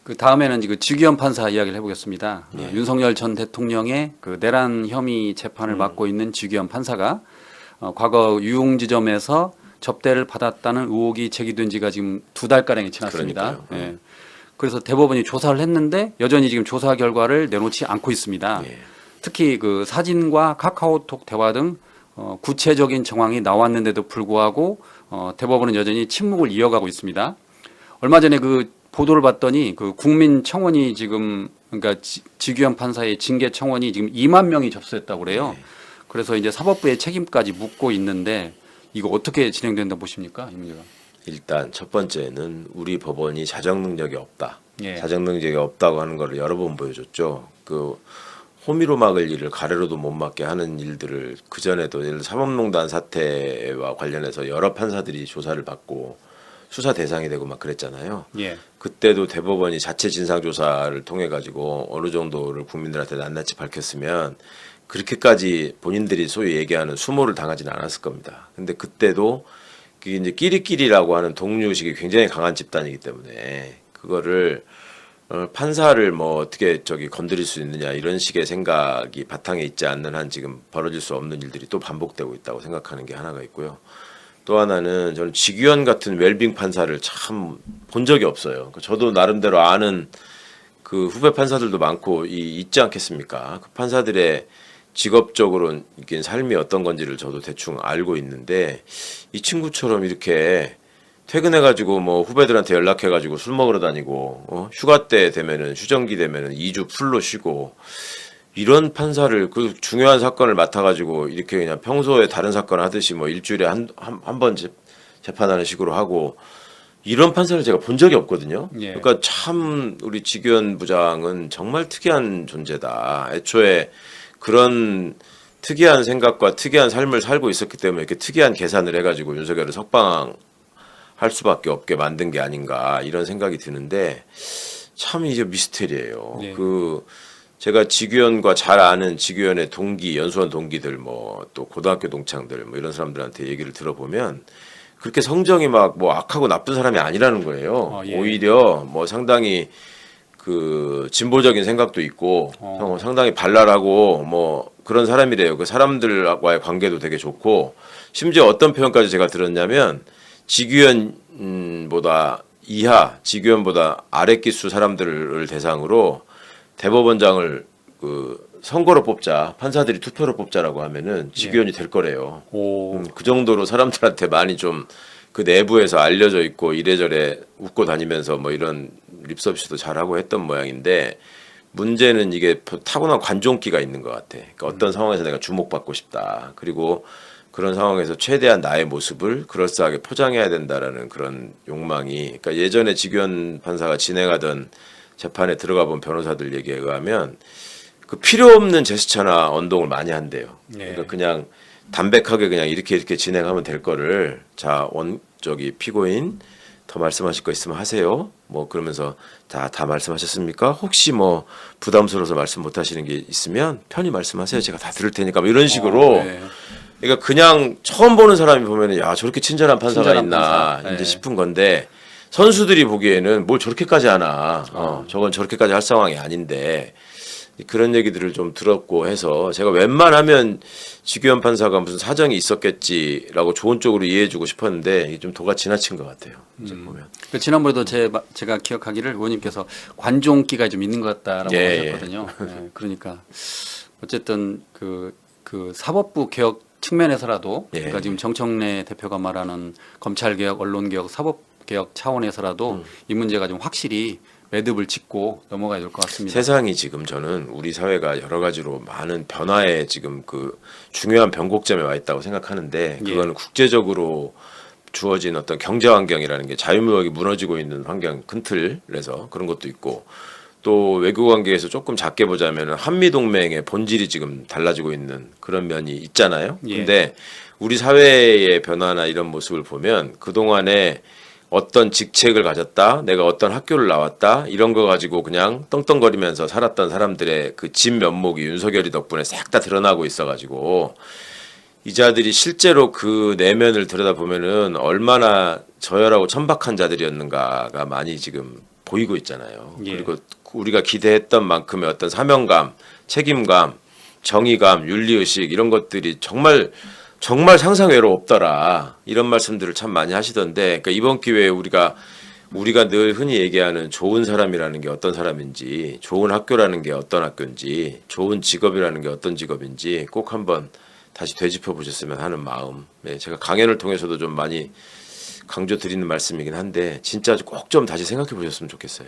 그 다음에는 그 지규현 판사 이야기를 해보겠습니다. 예. 윤석열 전 대통령의 그 내란 혐의 재판을 맡고 있는 지규현 판사가 과거 유흥지점에서 접대를 받았다는 의혹이 제기된 지가 지금 2달가량이 지났습니다. 예. 그래서 대법원이 조사를 했는데 여전히 지금 조사 결과를 내놓지 않고 있습니다. 예. 특히 그 사진과 카카오톡 대화 등 구체적인 정황이 나왔는데도 불구하고 대법원은 여전히 침묵을 이어가고 있습니다. 얼마 전에 그 보도를 봤더니 그 국민청원이 지금 그러니까 지규현 판사의 징계 청원이 지금 2만 명이 접수했다고 그래요. 네. 그래서 이제 사법부의 책임까지 묻고 있는데 이거 어떻게 진행된다 보십니까, 이 문제가? 일단 첫 번째는 우리 법원이 자정 능력이 없다. 예. 자정 능력이 없다고 하는 거를 여러 번 보여줬죠. 그 호미로 막을 일을 가래로도 못 막게 하는 일들을 그 전에도 예를 들어 사법농단 사태와 관련해서 여러 판사들이 조사를 받고 수사 대상이 되고 막 그랬잖아요. 예. 그때도 대법원이 자체 진상조사를 통해 가지고 어느 정도를 국민들한테 낱낱이 밝혔으면 그렇게까지 본인들이 소위 얘기하는 수모를 당하지는 않았을 겁니다. 근데 그때도 그게 이제 끼리끼리라고 하는 동료의식이 굉장히 강한 집단이기 때문에 그거를 판사를 뭐 어떻게 건드릴 수 있느냐 이런 식의 생각이 바탕에 있지 않는 한 지금 벌어질 수 없는 일들이 또 반복되고 있다고 생각하는 게 하나가 있고요. 또 하나는 저는 지규현 같은 웰빙 판사를 참 본 적이 없어요. 저도 나름대로 아는 그 후배 판사들도 많고 있지 않겠습니까? 그 판사들의 직업적으로 이게 삶이 어떤 건지를 저도 대충 알고 있는데 이 친구처럼 이렇게 퇴근해가지고 뭐 후배들한테 연락해가지고 술 먹으러 다니고 휴가 때 되면은 휴정기 되면은 2주 풀로 쉬고 이런 판사를 그 중요한 사건을 맡아가지고 이렇게 그냥 평소에 다른 사건 하듯이 뭐 일주일에 한 번 재판하는 식으로 하고 이런 판사를 제가 본 적이 없거든요. 예. 그러니까 참 우리 지규현 부장은 정말 특이한 존재다. 애초에 그런 특이한 생각과 특이한 삶을 살고 있었기 때문에 이렇게 특이한 계산을 해가지고 윤석열을 석방할 수밖에 없게 만든 게 아닌가 이런 생각이 드는데 참 이제 미스테리예요. 네. 그 제가 지규현과 잘 아는 지규현의 동기, 연수원 동기들 뭐 또 고등학교 동창들 뭐 이런 사람들한테 얘기를 들어보면 그렇게 성정이 막 뭐 악하고 나쁜 사람이 아니라는 거예요. 예. 오히려 뭐 상당히 그 진보적인 생각도 있고 상당히 발랄하고 뭐 그런 사람이래요. 그 사람들과의 관계도 되게 좋고 심지어 어떤 표현까지 제가 들었냐면 지규현보다 지규현보다 아래 기수 사람들을 대상으로 대법원장을 그 선거로 뽑자, 판사들이 투표로 뽑자라고 하면은 지규현이 될 거래요. 그 정도로 사람들한테 많이 좀 그 내부에서 알려져 있고 이래저래 웃고 다니면서 뭐 이런 립서비스도 잘하고 했던 모양인데 문제는 이게 타고난 관종기가 있는 것 같아. 그러니까 어떤 상황에서 내가 주목받고 싶다. 그리고 그런 상황에서 최대한 나의 모습을 그럴싸하게 포장해야 된다라는 그런 욕망이. 그러니까 예전에 지규현 판사가 진행하던 재판에 들어가 본 변호사들 얘기에 의하면 그 필요 없는 제스처나 언동을 많이 한대요. 그러니까 그냥 담백하게 그냥 이렇게 진행하면 될 거를 피고인 더 말씀하실 거 있으면 하세요. 뭐 그러면서 다 말씀하셨습니까? 혹시 뭐 부담스러워서 말씀 못 하시는 게 있으면 편히 말씀하세요. 제가 다 들을 테니까 뭐 이런 식으로. 그러니까 그냥 처음 보는 사람이 보면은 야 저렇게 친절한 판사가 있나 이제 싶은 건데 선수들이 보기에는 뭘 저렇게까지 하나. 저건 저렇게까지 할 상황이 아닌데. 그런 얘기들을 좀 들었고 해서 제가 웬만하면 지규현 판사가 무슨 사정이 있었겠지라고 좋은 쪽으로 이해해주고 싶었는데 이게 좀 도가 지나친 것 같아요. 이제 보면. 지난번에도 제가 기억하기를 의원님께서 관종기가 좀 있는 것 같다라고 하셨거든요. 예, 그러니까 어쨌든 그 사법부 개혁 측면에서라도 그러니까 지금 정청래 대표가 말하는 검찰 개혁, 언론 개혁, 사법 개혁 차원에서라도 이 문제가 좀 확실히 매듭을 짓고 넘어가야 될 것 같습니다. 세상이 지금 저는 우리 사회가 여러 가지로 많은 변화에 지금 그 중요한 변곡점에 와 있다고 생각하는데 그거는 국제적으로 주어진 어떤 경제 환경이라는 게 자유무역이 무너지고 있는 환경 큰 틀에서 그런 것도 있고 또 외교 관계에서 조금 작게 보자면 한미 동맹의 본질이 지금 달라지고 있는 그런 면이 있잖아요. 근데 우리 사회의 변화나 이런 모습을 보면 그동안에 어떤 직책을 가졌다, 내가 어떤 학교를 나왔다 이런 거 가지고 그냥 떵떵거리면서 살았던 사람들의 그 진면목이 윤석열이 덕분에 싹 다 드러나고 있어가지고 이 자들이 실제로 그 내면을 들여다보면은 얼마나 저열하고 천박한 자들이었는가가 많이 지금 보이고 있잖아요. 예. 그리고 우리가 기대했던 만큼의 어떤 사명감, 책임감, 정의감, 윤리의식 이런 것들이 정말 상상 외로 없더라. 이런 말씀들을 참 많이 하시던데, 그러니까 이번 기회에 우리가 늘 흔히 얘기하는 좋은 사람이라는 게 어떤 사람인지, 좋은 학교라는 게 어떤 학교인지, 좋은 직업이라는 게 어떤 직업인지 꼭 한번 다시 되짚어 보셨으면 하는 마음. 제가 강연을 통해서도 좀 많이 강조드리는 말씀이긴 한데 진짜 꼭 좀 다시 생각해 보셨으면 좋겠어요.